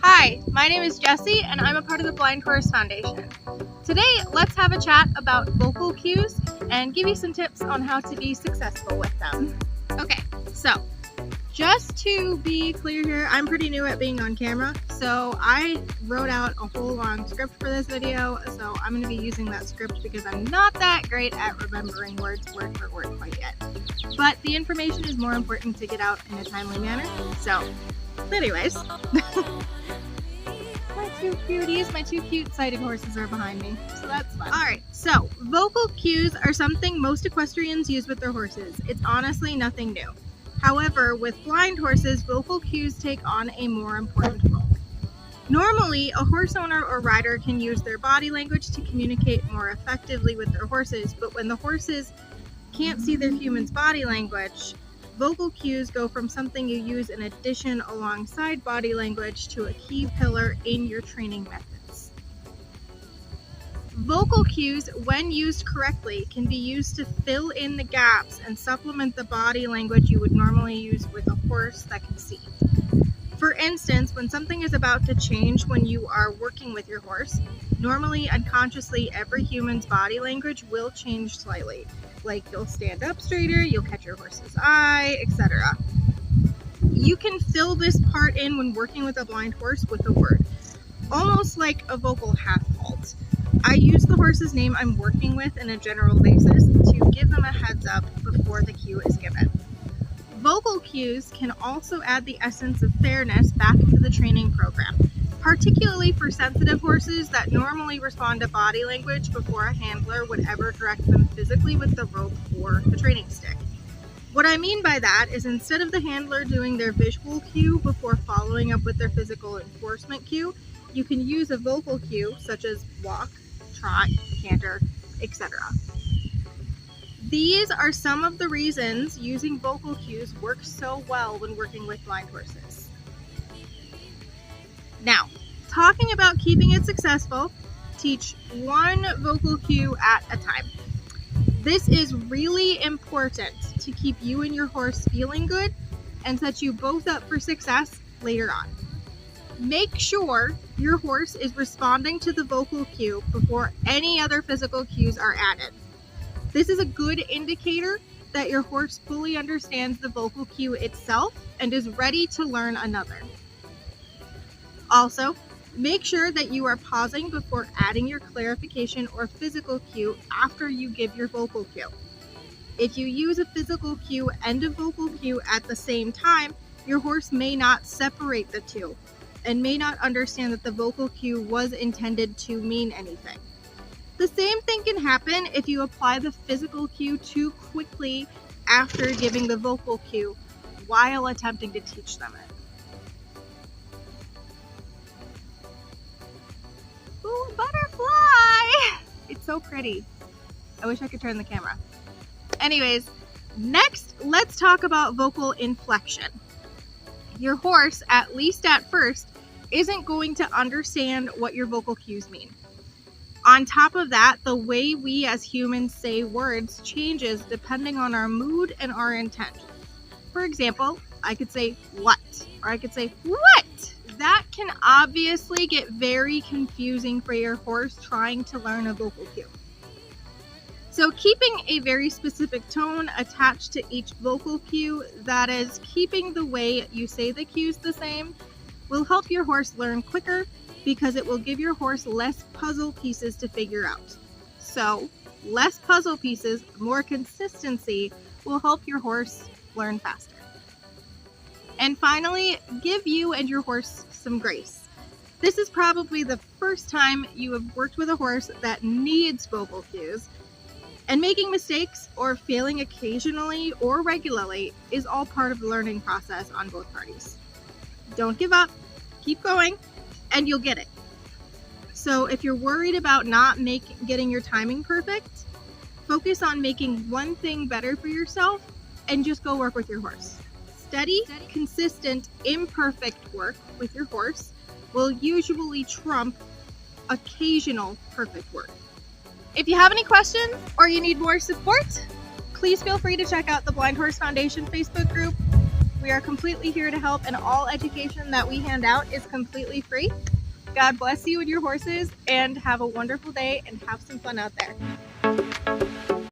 Hi, my name is Jessie and I'm a part of the Blind Horse Foundation. Today, let's have a chat about vocal cues and give you some tips on how to be successful with them. Okay, so just to be clear here, I'm pretty new at being on camera, so I wrote out a whole long script for this video, so I'm going to be using that script because I'm not that great at remembering words word for word quite yet. But the information is more important to get out in a timely manner, so anyways. My two cuties, my two cute sighted horses are behind me, so that's fun. Alright, so vocal cues are something most equestrians use with their horses. It's honestly nothing new. However, with blind horses, vocal cues take on a more important role. Normally, a horse owner or rider can use their body language to communicate more effectively with their horses, but when the horses can't see their human's body language, vocal cues go from something you use in addition alongside body language to a key pillar in your training methods. Vocal cues, when used correctly, can be used to fill in the gaps and supplement the body language you would normally use with a horse that can see. For instance, when something is about to change when you are working with your horse, normally unconsciously every human's body language will change slightly. Like you'll stand up straighter, you'll catch your horse's eye, etc. You can fill this part in when working with a blind horse with a word, almost like a vocal half halt. I use the horse's name I'm working with in a general basis to give them a heads up before the cue is given. Vocal cues can also add the essence of fairness back into the training program, particularly for sensitive horses that normally respond to body language before a handler would ever direct them physically with the rope or the training stick. What I mean by that is instead of the handler doing their visual cue before following up with their physical enforcement cue, you can use a vocal cue such as walk, trot, canter, etc. These are some of the reasons using vocal cues works so well when working with blind horses. Now, talking about keeping it successful, teach one vocal cue at a time. This is really important to keep you and your horse feeling good and set you both up for success later on. Make sure your horse is responding to the vocal cue before any other physical cues are added. This is a good indicator that your horse fully understands the vocal cue itself and is ready to learn another. Also, make sure that you are pausing before adding your clarification or physical cue after you give your vocal cue. If you use a physical cue and a vocal cue at the same time, your horse may not separate the two and may not understand that the vocal cue was intended to mean anything. The same thing can happen if you apply the physical cue too quickly after giving the vocal cue while attempting to teach them it. Ooh, butterfly! It's so pretty. I wish I could turn the camera. Anyways, next, let's talk about vocal inflection. Your horse, at least at first, isn't going to understand what your vocal cues mean. On top of that, the way we as humans say words changes depending on our mood and our intent. For example, I could say what, or I could say what. That can obviously get very confusing for your horse trying to learn a vocal cue. So keeping a very specific tone attached to each vocal cue, that is, keeping the way you say the cues the same, will help your horse learn quicker because it will give your horse less puzzle pieces to figure out. So, less puzzle pieces, more consistency will help your horse learn faster. And finally, give you and your horse some grace. This is probably the first time you have worked with a horse that needs vocal cues, and making mistakes or failing occasionally or regularly is all part of the learning process on both parties. Don't give up, keep going, and you'll get it. So if you're worried about not getting your timing perfect, focus on making one thing better for yourself and just go work with your horse. Steady, consistent, imperfect work with your horse will usually trump occasional perfect work. If you have any questions or you need more support, please feel free to check out the Blind Horse Foundation Facebook group. We are completely here to help, and all education that we hand out is completely free. God bless you and your horses, and have a wonderful day and have some fun out there.